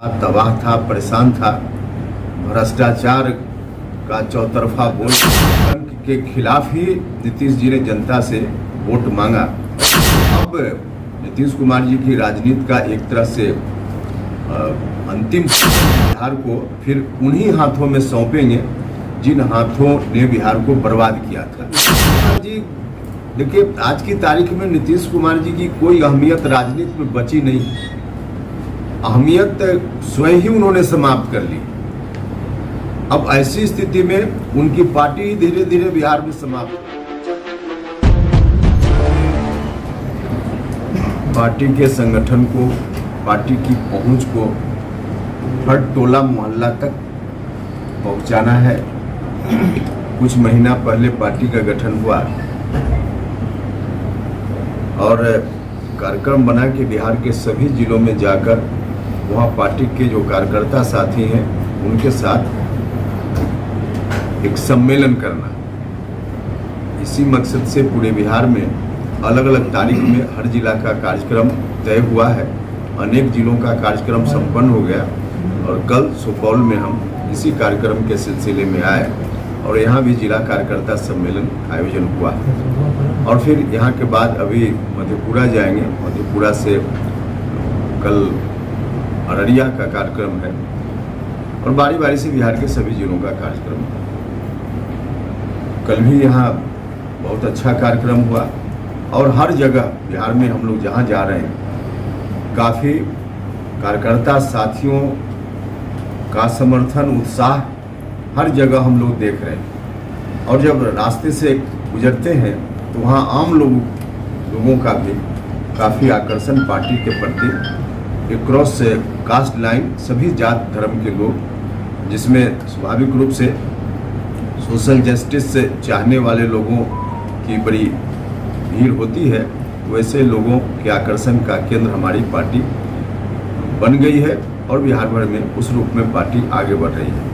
तबाह था, परेशान था। भ्रष्टाचार का चौतरफा बोल के खिलाफ ही नीतीश जी ने जनता से वोट मांगा। अब नीतीश कुमार जी की राजनीति का एक तरह से अंतिम बिहार को फिर उन्हीं हाथों में सौंपेंगे जिन हाथों ने बिहार को बर्बाद किया था। जी देखिए, आज की तारीख में नीतीश कुमार जी की कोई अहमियत राजनीति में बची नहीं। अहमियत स्वयं ही उन्होंने समाप्त कर ली। अब ऐसी स्थिति में उनकी पार्टी धीरे धीरे बिहार में समाप्त। पार्टी के संगठन को, पार्टी की पहुंच को हर टोला मोहल्ला तक पहुंचाना है। कुछ महीना पहले पार्टी का गठन हुआ और कार्यक्रम बना के बिहार के सभी जिलों में जाकर वहाँ पार्टी के जो कार्यकर्ता साथी हैं उनके साथ एक सम्मेलन करना। इसी मकसद से पूरे बिहार में अलग अलग तारीख में हर जिला का कार्यक्रम तय हुआ है। अनेक जिलों का कार्यक्रम संपन्न हो गया और कल सुपौल में हम इसी कार्यक्रम के सिलसिले में आए और यहाँ भी जिला कार्यकर्ता सम्मेलन आयोजन हुआ और फिर यहाँ के बाद अभी मधेपुरा जाएंगे। मधेपुरा से कल अररिया का कार्यक्रम है और बारी बारी से बिहार के सभी जिलों का कार्यक्रम है। कल भी यहाँ बहुत अच्छा कार्यक्रम हुआ और हर जगह बिहार में हम लोग जहाँ जा रहे हैं काफ़ी कार्यकर्ता साथियों का समर्थन, उत्साह हर जगह हम लोग देख रहे हैं। और जब रास्ते से गुजरते हैं तो वहाँ आम लोगों का भी काफ़ी आकर्षण पार्टी के प्रति, एक क्रॉस से कास्ट लाइन सभी जात धर्म के लोग, जिसमें स्वाभाविक रूप से सोशल जस्टिस से चाहने वाले लोगों की बड़ी भीड़ होती है, वैसे लोगों के आकर्षण का केंद्र हमारी पार्टी बन गई है और बिहार भर में उस रूप में पार्टी आगे बढ़ रही है।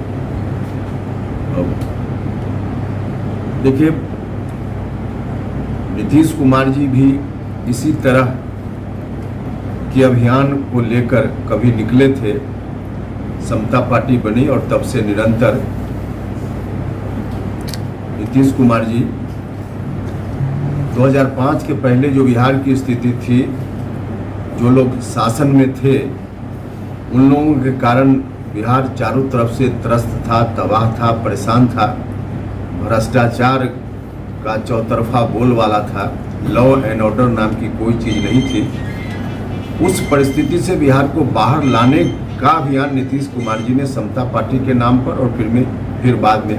देखिए, नीतीश कुमार जी भी इसी तरह के अभियान को लेकर कभी निकले थे। समता पार्टी बनी और तब से निरंतर नीतीश कुमार जी 2005 के पहले जो बिहार की स्थिति थी, जो लोग शासन में थे उन लोगों के कारण बिहार चारों तरफ से त्रस्त था, तबाह था, परेशान था। भ्रष्टाचार का चौतरफा बोल वाला था। लॉ एंड ऑर्डर नाम की कोई चीज़ नहीं थी। उस परिस्थिति से बिहार को बाहर लाने का अभियान नीतीश कुमार जी ने समता पार्टी के नाम पर और फिर बाद में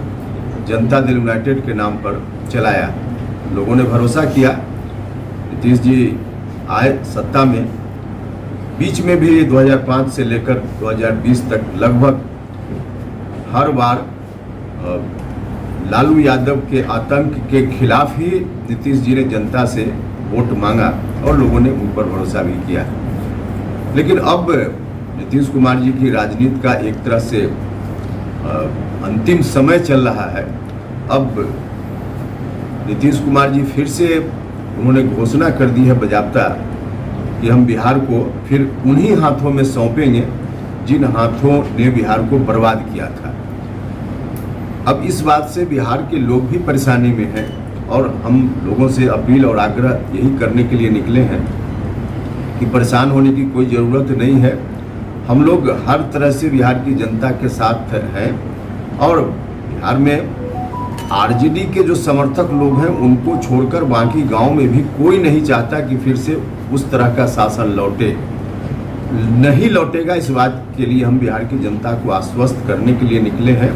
जनता दल यूनाइटेड के नाम पर चलाया। लोगों ने भरोसा किया, नीतीश जी आए सत्ता में। बीच में भी 2005 से लेकर 2020 तक लगभग हर बार लालू यादव के आतंक के खिलाफ ही नीतीश जी ने जनता से वोट मांगा और लोगों ने उन पर भरोसा भी किया। लेकिन अब नीतीश कुमार जी की राजनीति का एक तरह से अंतिम समय चल रहा है। अब नीतीश कुमार जी फिर से उन्होंने घोषणा कर दी है बजाबता कि हम बिहार को फिर उन्हीं हाथों में सौंपेंगे जिन हाथों ने बिहार को बर्बाद किया था। अब इस बात से बिहार के लोग भी परेशानी में हैं और हम लोगों से अपील और आग्रह यही करने के लिए निकले हैं कि परेशान होने की कोई ज़रूरत नहीं है। हम लोग हर तरह से बिहार की जनता के साथ हैं और बिहार में आरजेडी के जो समर्थक लोग हैं उनको छोड़कर बाकी गांव में भी कोई नहीं चाहता कि फिर से उस तरह का शासन लौटे। नहीं लौटेगा, इस बात के लिए हम बिहार की जनता को आश्वस्त करने के लिए निकले हैं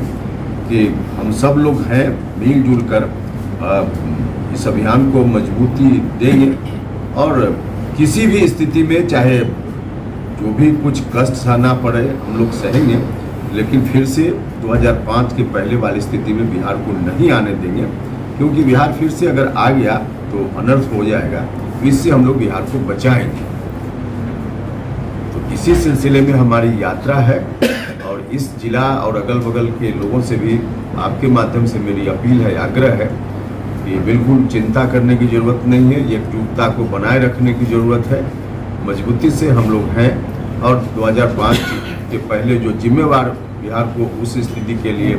कि हम सब लोग हैं, मिलजुल कर इस अभियान को मजबूती देंगे और किसी भी स्थिति में चाहे जो भी कुछ कष्ट सहना पड़े हम लोग सहेंगे, लेकिन फिर से 2005 के पहले वाली स्थिति में बिहार को नहीं आने देंगे, क्योंकि बिहार फिर से अगर आ गया तो अनर्थ हो जाएगा। इससे हम लोग बिहार को बचाएंगे। तो इसी सिलसिले में हमारी यात्रा है और इस जिला और अगल बगल के लोगों से भी आपके माध्यम से मेरी अपील है, आग्रह है कि बिल्कुल चिंता करने की ज़रूरत नहीं है। एकजुटता को बनाए रखने की ज़रूरत है। मजबूती से हम लोग हैं और 2005 के पहले जो जिम्मेवार बिहार को उस स्थिति के लिए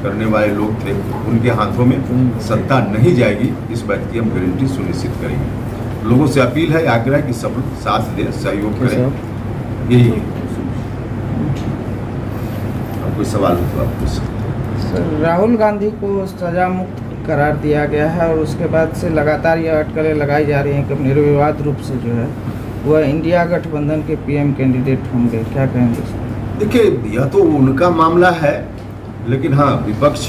करने वाले लोग थे, उनके हाथों में सत्ता नहीं जाएगी, इस बात की हम गारंटी सुनिश्चित करेंगे। लोगों से अपील है, आग्रह है कि सब लोग साथ दें, सहयोग करें, यही है। अब कोई सवाल हो तो आप पूछ सकते हैं। राहुल गांधी को सजा मुक्त करार दिया गया है और उसके बाद से लगातार यह अटकलें लगाई जा रही हैं कि निर्विवाद रूप से जो है वह इंडिया गठबंधन के पीएम कैंडिडेट होंगे, क्या कहेंगे? देखिए, यह तो उनका मामला है, लेकिन हाँ, विपक्ष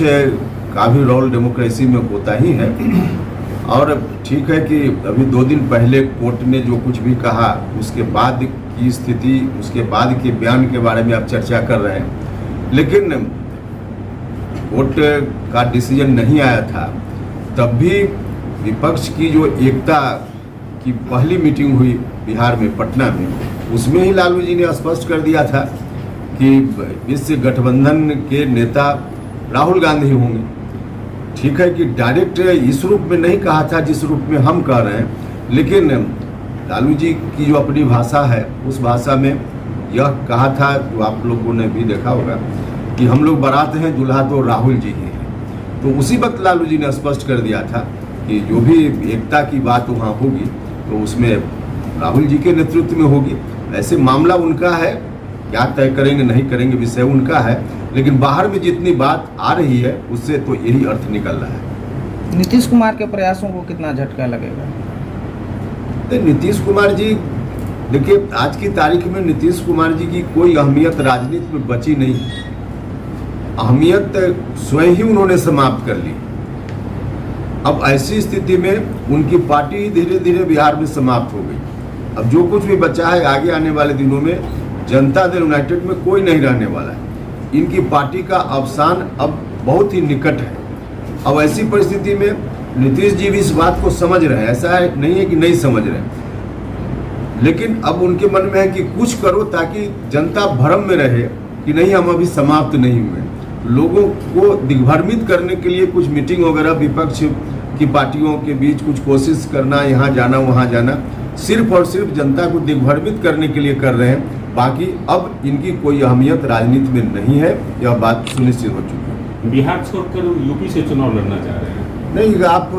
का भी रोल डेमोक्रेसी में होता ही है। और ठीक है कि अभी 2 दिन पहले कोर्ट ने जो कुछ भी कहा, उसके बाद की स्थिति, उसके बाद के बयान के बारे में आप चर्चा कर रहे हैं, लेकिन कोर्ट का डिसीजन नहीं आया था, तब भी विपक्ष की जो एकता की पहली मीटिंग हुई बिहार में, पटना में, उसमें ही लालू जी ने स्पष्ट कर दिया था कि इस गठबंधन के नेता राहुल गांधी होंगे। ठीक है कि डायरेक्ट इस रूप में नहीं कहा था जिस रूप में हम कह रहे हैं, लेकिन लालू जी की जो अपनी भाषा है, उस भाषा में यह कहा था, जो आप लोगों ने भी देखा होगा, कि हम लोग बारात हैं, दूल्हा तो राहुल जी ही हैं। तो उसी वक्त लालू जी ने स्पष्ट कर दिया था कि जो भी एकता की बात वहाँ होगी तो उसमें राहुल जी के नेतृत्व में होगी। ऐसे मामला उनका है, क्या तय करेंगे नहीं करेंगे विषय उनका है, लेकिन बाहर में जितनी बात आ रही है उससे तो यही अर्थ निकल रहा है। नीतीश कुमार के प्रयासों को कितना झटका लगेगा? तो नीतीश कुमार जी, देखिए, आज की तारीख में नीतीश कुमार जी की कोई अहमियत राजनीति में बची नहीं। अहमियत स्वयं ही उन्होंने समाप्त कर ली। अब ऐसी स्थिति में उनकी पार्टी धीरे धीरे बिहार में समाप्त हो गई। अब जो कुछ भी बचा है, आगे आने वाले दिनों में जनता दल यूनाइटेड में कोई नहीं रहने वाला है। इनकी पार्टी का अवसान अब बहुत ही निकट है। अब ऐसी परिस्थिति में नीतीश जी भी इस बात को समझ रहे हैं, ऐसा नहीं है कि नहीं समझ रहे हैं, लेकिन अब उनके मन में है कि कुछ करो ताकि जनता भ्रम में रहे कि नहीं, हम अभी समाप्त नहीं हुए। लोगों को दिग्भ्रमित करने के लिए कुछ मीटिंग वगैरह विपक्ष की पार्टियों के बीच कुछ कोशिश करना, यहाँ जाना वहाँ जाना, सिर्फ और सिर्फ जनता को दिग्भ्रमित करने के लिए कर रहे हैं। बाकी अब इनकी कोई अहमियत राजनीति में नहीं है, यह बात सुनिश्चित हो चुकी है। बिहार छोड़कर यूपी से चुनाव लड़ना चाह रहे हैं? नहीं, आप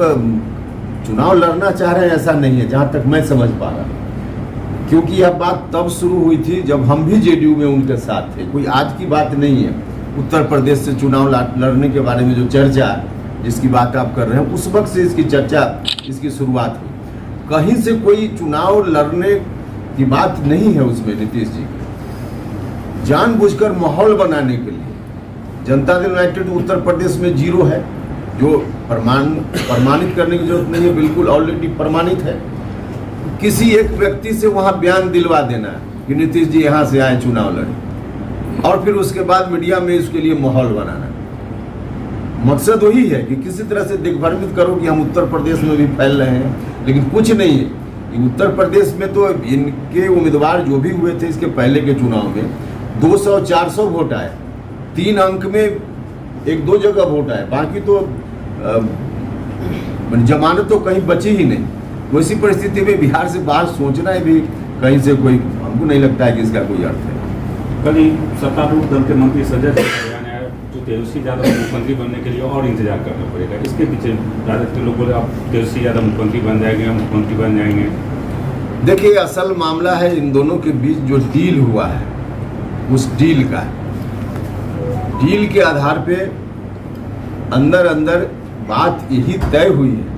चुनाव लड़ना चाह रहे हैं ऐसा नहीं है, जहाँ तक मैं समझ पा रहा हूँ, क्योंकि यह बात तब शुरू हुई थी जब हम भी जेडीयू में उनके साथ थे। कोई आज की बात नहीं है। उत्तर प्रदेश से चुनाव लड़ने के बारे में जो चर्चा, जिसकी बात आप कर रहे हैं, उस वक्त से इसकी चर्चा, इसकी शुरुआत हुई। कहीं से कोई चुनाव लड़ने की बात नहीं है उसमें। नीतीश जी जानबूझकर माहौल बनाने के लिए, जनता दल यूनाइटेड उत्तर प्रदेश में 0 है, जो प्रमाणित करने की जरूरत नहीं है, बिल्कुल ऑलरेडी प्रमाणित है। किसी एक व्यक्ति से वहां बयान दिलवा देना कि नीतीश जी यहाँ से आए, चुनाव लड़े, और फिर उसके बाद मीडिया में इसके लिए माहौल बनाना। मकसद वही है कि किसी तरह से दिग्भ्रमित करो कि हम उत्तर प्रदेश में भी फैल रहे हैं, लेकिन कुछ नहीं है। उत्तर प्रदेश में तो इनके उम्मीदवार जो भी हुए थे इसके पहले के चुनाव में 200-400 वोट आए, 3 अंक में 1-2 जगह वोट आए, बाकी तो जमानत तो कहीं बची ही नहीं। वैसी परिस्थिति में बिहार से बाहर सोचना है भी कहीं से कोई, हमको नहीं लगता है कि इसका कोई अर्थ है। कल ही सत्तारूढ़ दल के मंत्री संजय बयान आया, जो तेजस्वी यादव मुख्यमंत्री बनने के लिए और इंतजार करना पड़ेगा। इसके पीछे राजद के लोग बोले आप तेजस्वी यादव मुख्यमंत्री बन जाएंगे, हम मुख्यमंत्री बन जाएंगे। देखिए, असल मामला है इन दोनों के बीच जो डील हुआ है, उस डील के आधार पे अंदर अंदर बात यही तय हुई है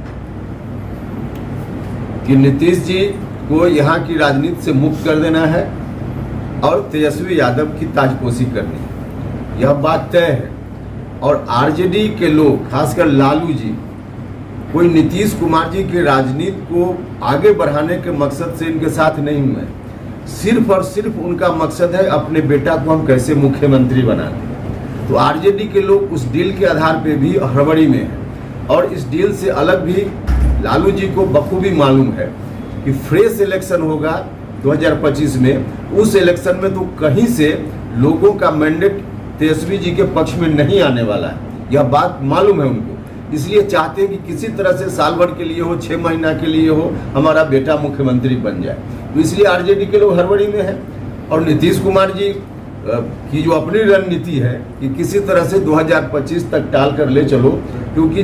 कि नीतीश जी को यहाँ की राजनीति से मुक्त कर देना है और तेजस्वी यादव की ताजपोशी करनी है, यह बात तय है। और आरजेडी के लोग, खासकर लालू जी, कोई नीतीश कुमार जी की राजनीति को आगे बढ़ाने के मकसद से इनके साथ नहीं हुए। सिर्फ और सिर्फ उनका मकसद है अपने बेटा को हम कैसे मुख्यमंत्री बनाएं। तो आरजेडी के लोग उस डील के आधार पे भी हड़बड़ी में हैं। और इस डील से अलग भी लालू जी को बखूबी मालूम है कि फ्रेश इलेक्शन होगा 2025 में, उस इलेक्शन में तो कहीं से लोगों का मैंडेट तेजस्वी जी के पक्ष में नहीं आने वाला है, यह बात मालूम है उनको। इसलिए चाहते हैं कि किसी तरह से साल भर के लिए हो, 6 महीना के लिए हो, हमारा बेटा मुख्यमंत्री बन जाए। तो इसलिए आरजेडी के लोग हड़बड़ी में हैं। और नीतीश कुमार जी की जो अपनी रणनीति है कि किसी तरह से 2025 तक टाल कर ले चलो, क्योंकि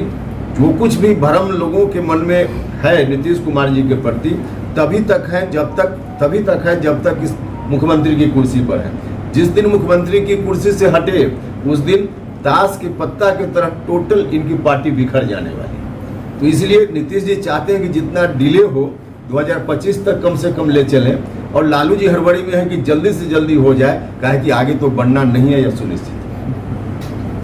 जो कुछ भी भ्रम लोगों के मन में है नीतीश कुमार जी के प्रति तभी तक है जब तक इस मुख्यमंत्री की कुर्सी पर है। जिस दिन मुख्यमंत्री की कुर्सी से हटे उस दिन ताश के पत्ता की तरह टोटल इनकी पार्टी बिखर जाने वाली है। तो इसलिए नीतीश जी चाहते हैं कि जितना डिले हो 2025 तक कम से कम ले चलें, और लालू जी हड़बड़ी में है कि जल्दी से जल्दी हो जाए, काहे कि आगे तो बढ़ना नहीं है यह सुनिश्चित है।